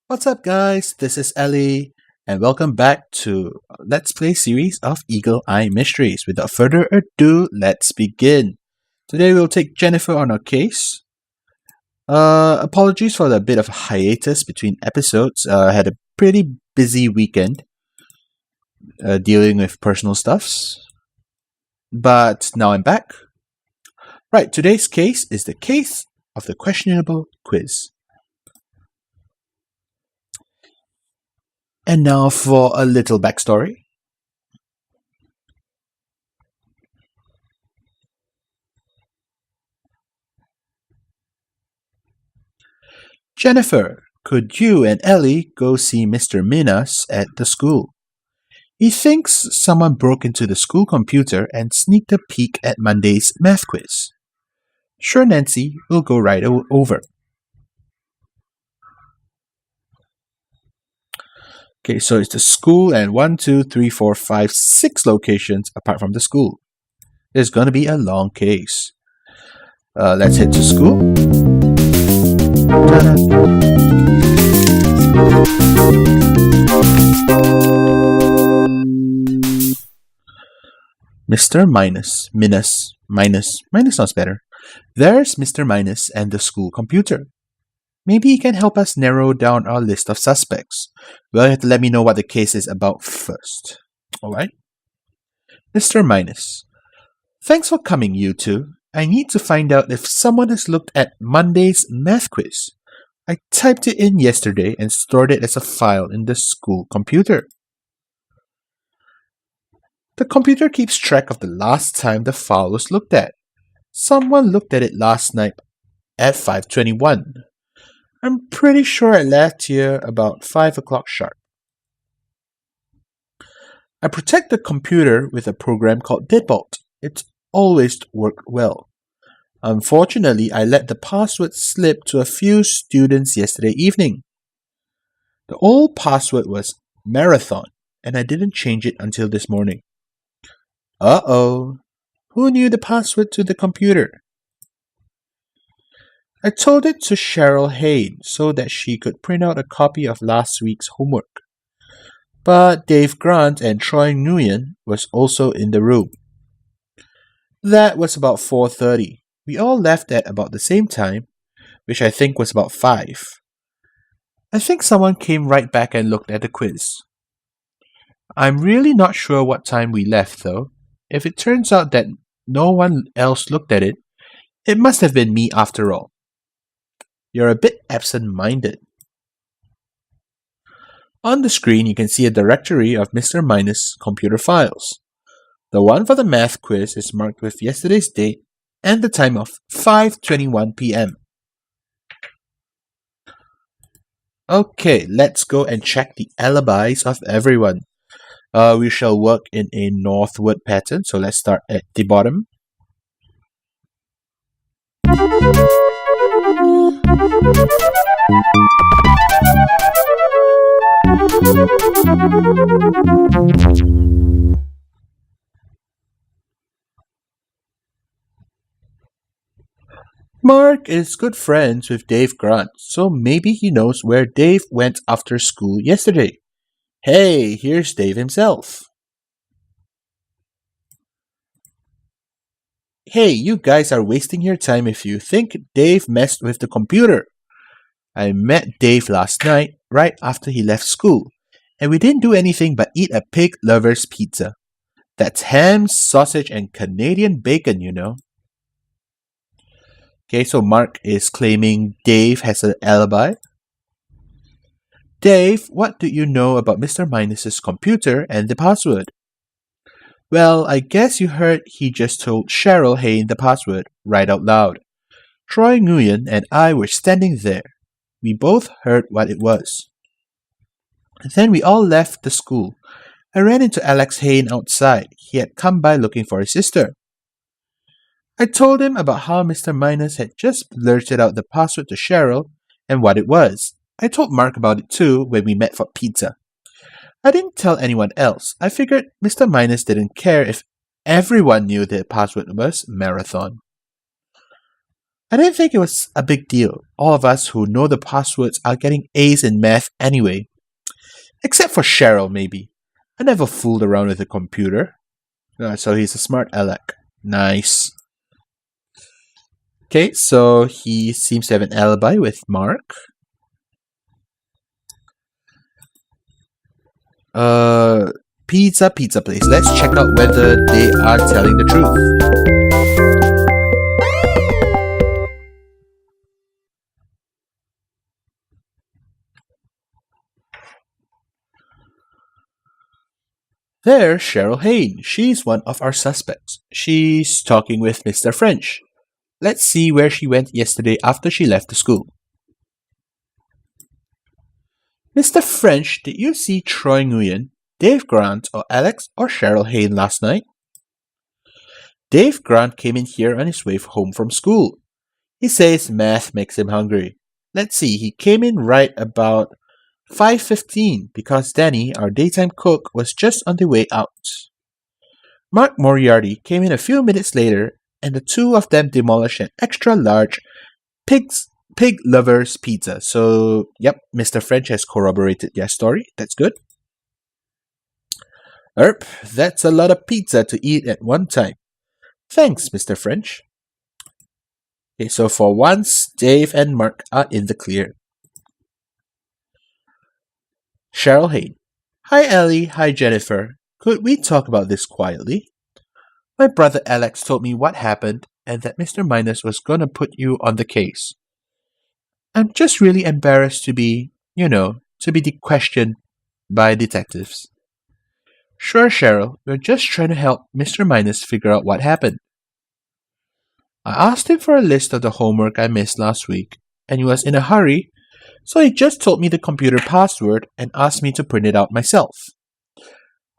What's up, guys? This is Ellie, and welcome back to Let's Play series of Eagle Eye Mysteries. Without further ado, let's begin. Today we'll take Jennifer on our case. Apologies for the bit of hiatus between episodes. I had a pretty busy weekend dealing with personal stuffs, but now I'm back. Right, today's case is the case of the questionable quiz. And now for a little backstory. Jennifer, could you and Ellie go see Mr. Minas at the school? He thinks someone broke into the school computer and sneaked a peek at Monday's math quiz. Sure, Nancy, we'll go right over. Okay, so it's the school and 1, 2, 3, 4, 5, 6 locations apart from the school. It's going to be a long case. Let's head to school. Mr. Minus sounds better. There's Mr. Minus and the school computer. Maybe he can help us narrow down our list of suspects. Well, you have to let me know what the case is about first. Alright? Mr. Minus. Thanks for coming, you two. I need to find out if someone has looked at Monday's math quiz. I typed it in yesterday and stored it as a file in the school computer. The computer keeps track of the last time the file was looked at. Someone looked at it last night at 5:21. I'm pretty sure I left here about 5 o'clock sharp. I protect the computer with a program called Deadbolt. It's always worked well. Unfortunately, I let the password slip to a few students yesterday evening. The old password was marathon, and I didn't change it until this morning. Uh-oh. Who knew the password to the computer? I told it to Cheryl Hayne so that she could print out a copy of last week's homework. But Dave Grant and Troy Nguyen was also in the room. That was about 4:30. We all left at about the same time, which I think was about 5. I think someone came right back and looked at the quiz. I'm really not sure what time we left, though. If it turns out that no one else looked at it, it must have been me after all. You're a bit absent-minded. On the screen, you can see a directory of Mr. Minus computer files. The one for the math quiz is marked with yesterday's date and the time of 5:21 p.m. Okay, let's go and check the alibis of everyone. We shall work in a northward pattern, so let's start at the bottom. Mark is good friends with Dave Grant, so maybe he knows where Dave went after school yesterday. Hey, here's Dave himself. Hey, you guys are wasting your time if you think Dave messed with the computer. I met Dave last night, right after he left school, and we didn't do anything but eat a pig lover's pizza. That's ham, sausage, and Canadian bacon, you know. Okay, so Mark is claiming Dave has an alibi. Dave, what do you know about Mr. Minus's computer and the password? Well, I guess you heard he just told Cheryl Hayne the password right out loud. Troy Nguyen and I were standing there. We both heard what it was. Then we all left the school. I ran into Alex Hayne outside. He had come by looking for his sister. I told him about how Mr. Minus had just blurted out the password to Cheryl and what it was. I told Mark about it too when we met for pizza. I didn't tell anyone else. I figured Mr. Minus didn't care if everyone knew the password was marathon. I didn't think it was a big deal. All of us who know the passwords are getting A's in math anyway. Except for Cheryl, maybe. I never fooled around with a computer. So he's a smart aleck. Nice. Okay, so he seems to have an alibi with Mark. Pizza place. Let's check out whether they are telling the truth. There's Cheryl Hain. She's one of our suspects. She's talking with Mr. French. Let's see where she went yesterday after she left the school. Mr. French, did you see Troy Nguyen, Dave Grant, or Alex or Cheryl Hain last night? Dave Grant came in here on his way home from school. He says math makes him hungry. Let's see, he came in right about 5:15 because Danny, our daytime cook, was just on the way out. Mark Moriarty came in a few minutes later, and the two of them demolished an extra large pig lovers pizza. So, yep, Mr. French has corroborated their story. That's good. That's a lot of pizza to eat at one time. Thanks, Mr. French. Okay, so for once, Dave and Mark are in the clear. Cheryl Hain. Hi, Ellie. Hi, Jennifer. Could we talk about this quietly? My brother Alex told me what happened and that Mr. Minus was gonna put you on the case. I'm just really embarrassed to be, to be questioned by detectives. Sure, Cheryl, we're just trying to help Mr. Minus figure out what happened. I asked him for a list of the homework I missed last week, and he was in a hurry, so he just told me the computer password and asked me to print it out myself.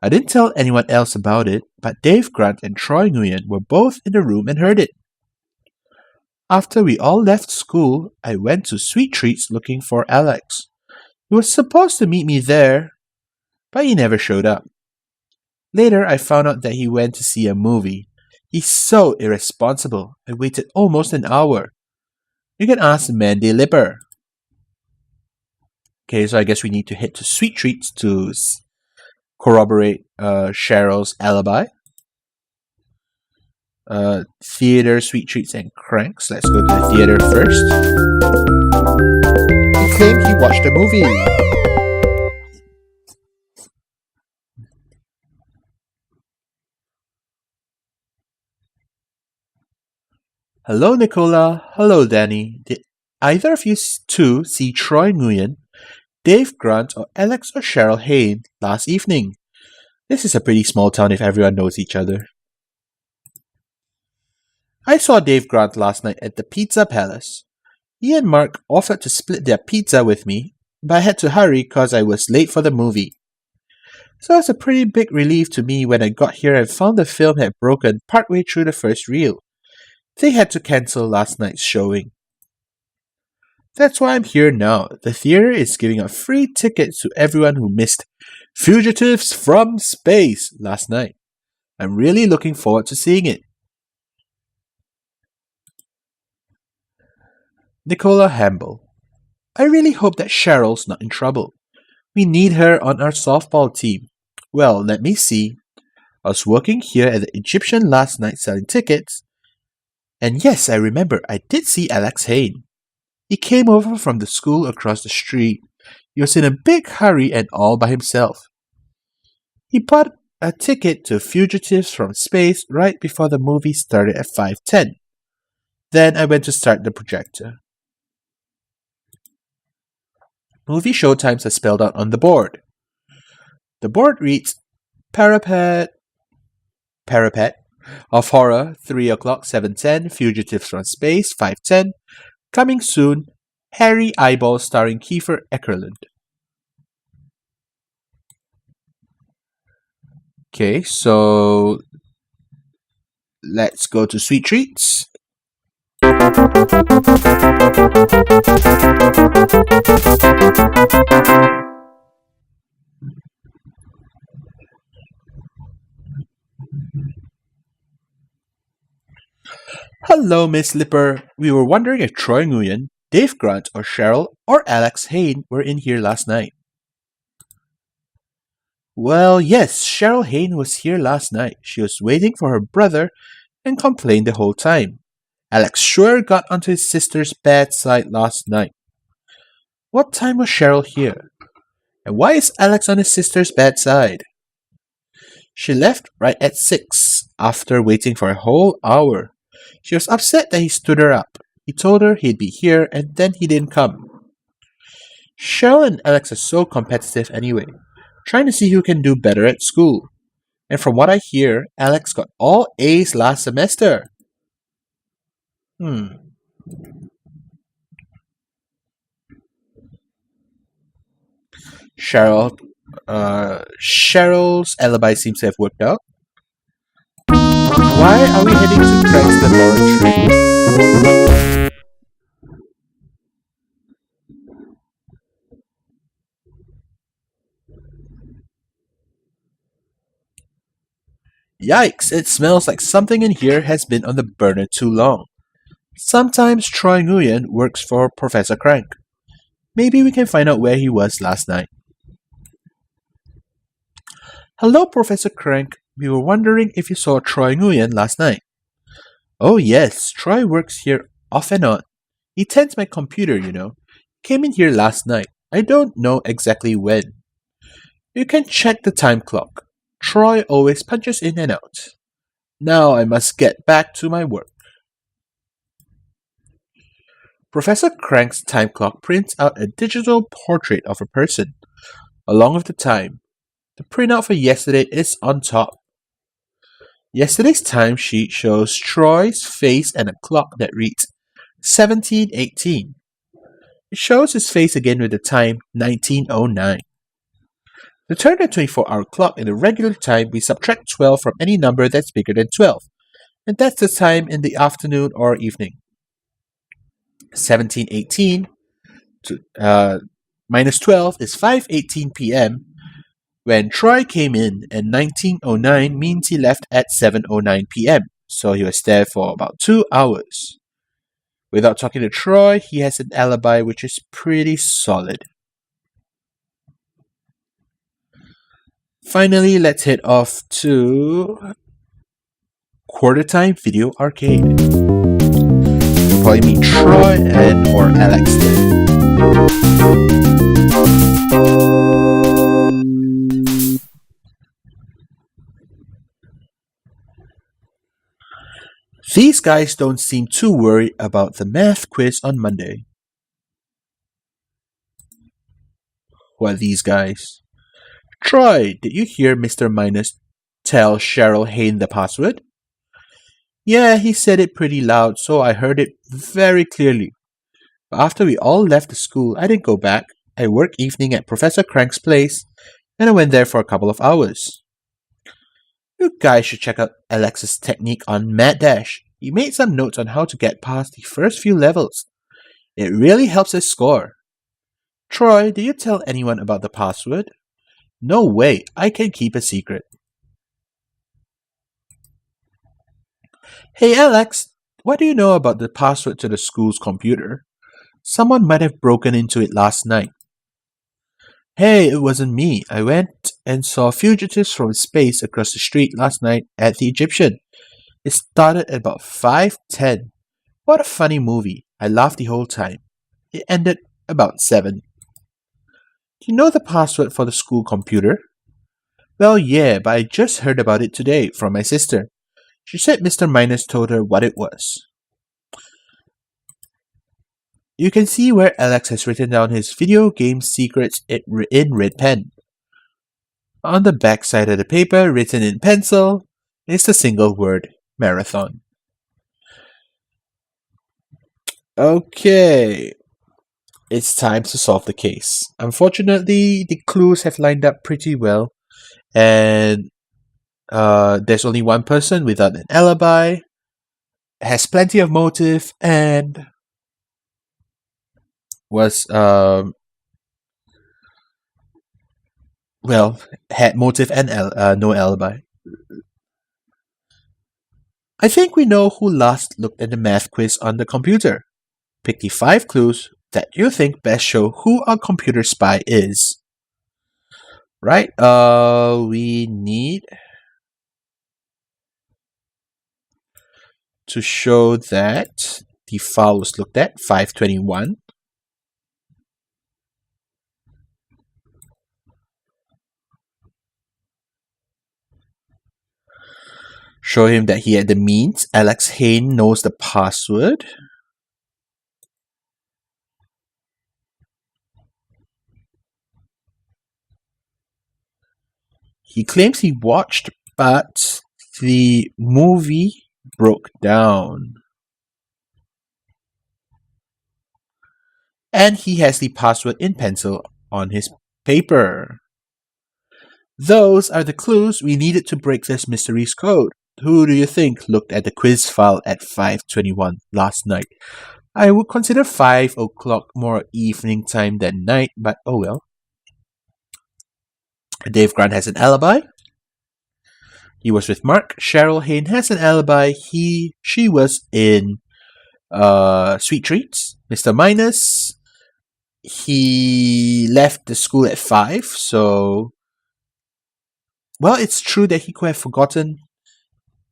I didn't tell anyone else about it, but Dave Grant and Troy Nguyen were both in the room and heard it. After we all left school, I went to Sweet Treats looking for Alex. He was supposed to meet me there, but he never showed up. Later, I found out that he went to see a movie. He's so irresponsible. I waited almost an hour. You can ask Mandy Lipper. Okay, so I guess we need to head to Sweet Treats to corroborate Cheryl's alibi. Theater, Sweet Treats, and Cranks. Let's go to the theater first. He claimed he watched a movie. Hello, Nicola. Hello, Danny. Did either of you two see Troy Nguyen, Dave Grant, or Alex or Cheryl Hain last evening? This is a pretty small town if everyone knows each other. I saw Dave Grant last night at the Pizza Palace. He and Mark offered to split their pizza with me, but I had to hurry because I was late for the movie. So it's a pretty big relief to me when I got here and found the film had broken partway through the first reel. They had to cancel last night's showing. That's why I'm here now. The theater is giving out free tickets to everyone who missed Fugitives from Space last night. I'm really looking forward to seeing it. Nicola Hamble. I really hope that Cheryl's not in trouble. We need her on our softball team. Well, let me see. I was working here at the Egyptian last night selling tickets. And yes, I remember I did see Alex Hain. He came over from the school across the street. He was in a big hurry and all by himself. He bought a ticket to Fugitives from Space right before the movie started at 5:10. Then I went to start the projector. Movie showtimes are spelled out on the board. The board reads Parapet of Horror, 3 o'clock, 7:10, Fugitives from Space, 5:10, coming soon, Harry Eyeball starring Kiefer Eckerlund. Okay, so let's go to Sweet Treats. Hello, Miss Lipper. We were wondering if Troy Nguyen, Dave Grant, or Cheryl, or Alex Hain were in here last night. Well, yes, Cheryl Hain was here last night. She was waiting for her brother and complained the whole time. Alex sure got onto his sister's bad side last night. What time was Cheryl here? And why is Alex on his sister's bad side? She left right at 6, after waiting for a whole hour. She was upset that he stood her up. He told her he'd be here and then he didn't come. Cheryl and Alex are so competitive anyway, trying to see who can do better at school. And from what I hear, Alex got all A's last semester. Hmm. Cheryl, Cheryl's alibi seems to have worked out. Why are we heading to Craig's laboratory? Yikes, it smells like something in here has been on the burner too long. Sometimes Troy Nguyen works for Professor Crank. Maybe we can find out where he was last night. Hello, Professor Crank. We were wondering if you saw Troy Nguyen last night. Oh, yes, Troy works here off and on. He tends my computer, you know. Came in here last night. I don't know exactly when. You can check the time clock. Troy always punches in and out. Now I must get back to my work. Professor Crank's time clock prints out a digital portrait of a person, along with the time. The printout for yesterday is on top. Yesterday's timesheet shows Troy's face and a clock that reads 17:18. It shows his face again with the time 19:09. To turn a 24-hour clock into regular time, we subtract 12 from any number that's bigger than 12, and that's the time in the afternoon or evening. 17:18 minus 12 is 5:18 p.m. when Troy came in, and 19:09 means he left at 7:09 p.m., so he was there for about 2 hours. Without talking to Troy, he has an alibi which is pretty solid. Finally, let's head off to Quarter Time Video Arcade. You'll probably meet Troy and or Alex there. These guys don't seem too worried about the math quiz on Monday. Who are these guys? Troy, did you hear Mr. Minus tell Cheryl Hain the password? Yeah, he said it pretty loud, so I heard it very clearly. But after we all left the school, I didn't go back. I worked evening at Professor Crank's place, and I went there for a couple of hours. You guys should check out Alex's technique on Mad Dash. He made some notes on how to get past the first few levels. It really helps us score. Troy, did you tell anyone about the password? No way, I can keep a secret. Hey Alex, what do you know about the password to the school's computer? Someone might have broken into it last night. Hey, it wasn't me. I went and saw fugitives from space across the street last night at the Egyptian. It started at about 5:10. What a funny movie. I laughed the whole time. It ended about 7. Do you know the password for the school computer? Well, yeah, but I just heard about it today from my sister. She said Mr. Minus told her what it was. You can see where Alex has written down his video game secrets in red pen. On the back side of the paper, written in pencil, is the single word, marathon. Okay, it's time to solve the case. Unfortunately, the clues have lined up pretty well, and there's only one person without an alibi, has plenty of motive, and was had motive and no alibi. I think we know who last looked at the math quiz on the computer. Pick the 5 clues that you think best show who a computer spy is. Right? We need to show that the file was looked at, 521. Show him that he had the means. Alex Hayne knows the password. He claims he watched, but the movie broke down. And he has the password in pencil on his paper. Those are the clues we needed to break this mystery's code. Who do you think looked at the quiz file at 5:21 last night? I would consider 5 o'clock more evening time than night, but oh well. Dave Grant has an alibi. He was with Mark. Cheryl Hayne has an alibi. She was in Sweet Treats. Mr. Minus, he left the school at 5, so well, it's true that he could have forgotten.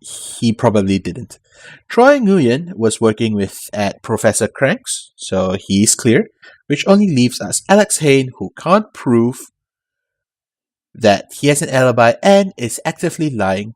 He probably didn't. Troy Nguyen was working at Professor Crank's, so he's clear, which only leaves us Alex Hayne, who can't prove that he has an alibi and is actively lying.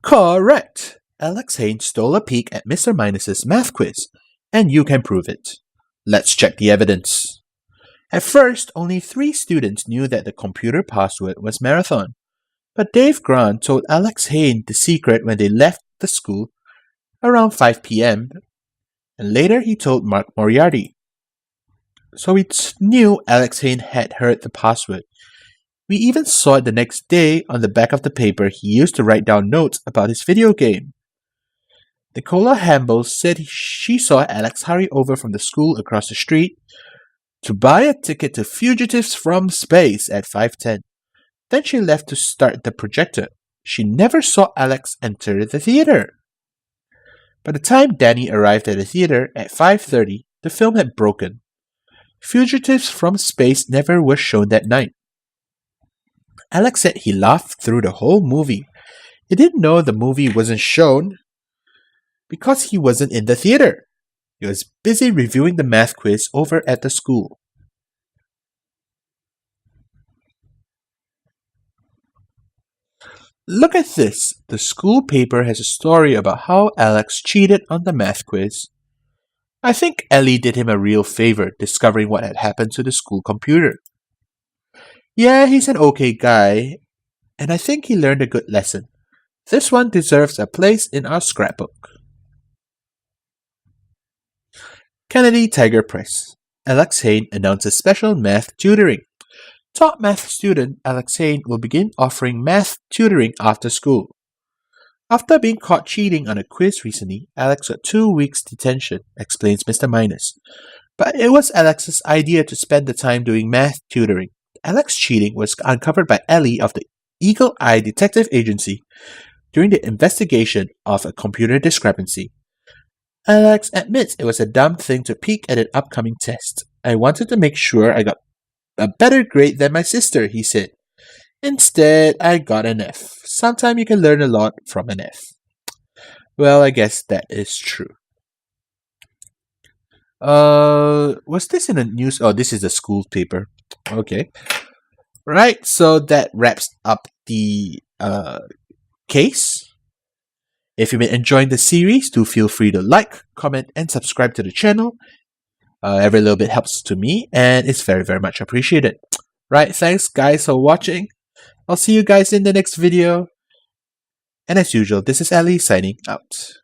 Correct! Alex Hayne stole a peek at Mr. Minus's math quiz, and you can prove it. Let's check the evidence. At first, only 3 students knew that the computer password was Marathon, but Dave Grant told Alex Hayne the secret when they left the school around 5 p.m., and later he told Mark Moriarty. So we knew Alex Hayne had heard the password. We even saw it the next day on the back of the paper he used to write down notes about his video game. Nicola Hamble said she saw Alex hurry over from the school across the street to buy a ticket to Fugitives from Space at 5:10. Then she left to start the projector. She never saw Alex enter the theater. By the time Danny arrived at the theater at 5:30, the film had broken. Fugitives from Space never was shown that night. Alex said he laughed through the whole movie. He didn't know the movie wasn't shown because he wasn't in the theater. He was busy reviewing the math quiz over at the school. Look at this. The school paper has a story about how Alex cheated on the math quiz. I think Ellie did him a real favor discovering what had happened to the school computer. Yeah, he's an okay guy, and I think he learned a good lesson. This one deserves a place in our scrapbook. Kennedy Tiger Press. Alex Hayne announces special math tutoring. Top math student Alex Hayne will begin offering math tutoring after school. After being caught cheating on a quiz recently, Alex got 2 weeks detention, explains Mr. Minus. But it was Alex's idea to spend the time doing math tutoring. Alex cheating was uncovered by Ellie of the Eagle Eye Detective Agency during the investigation of a computer discrepancy. Alex admits it was a dumb thing to peek at an upcoming test. I wanted to make sure I got a better grade than my sister, he said. Instead, I got an F. Sometimes you can learn a lot from an F. Well, I guess that is true. Was this in the news? Oh, this is the school paper. Okay. Right, so that wraps up the case. If you've been enjoying the series, do feel free to like, comment, and subscribe to the channel. Every little bit helps to me, and it's very, very much appreciated. Right, thanks guys for watching. I'll see you guys in the next video. And as usual, this is Ali signing out.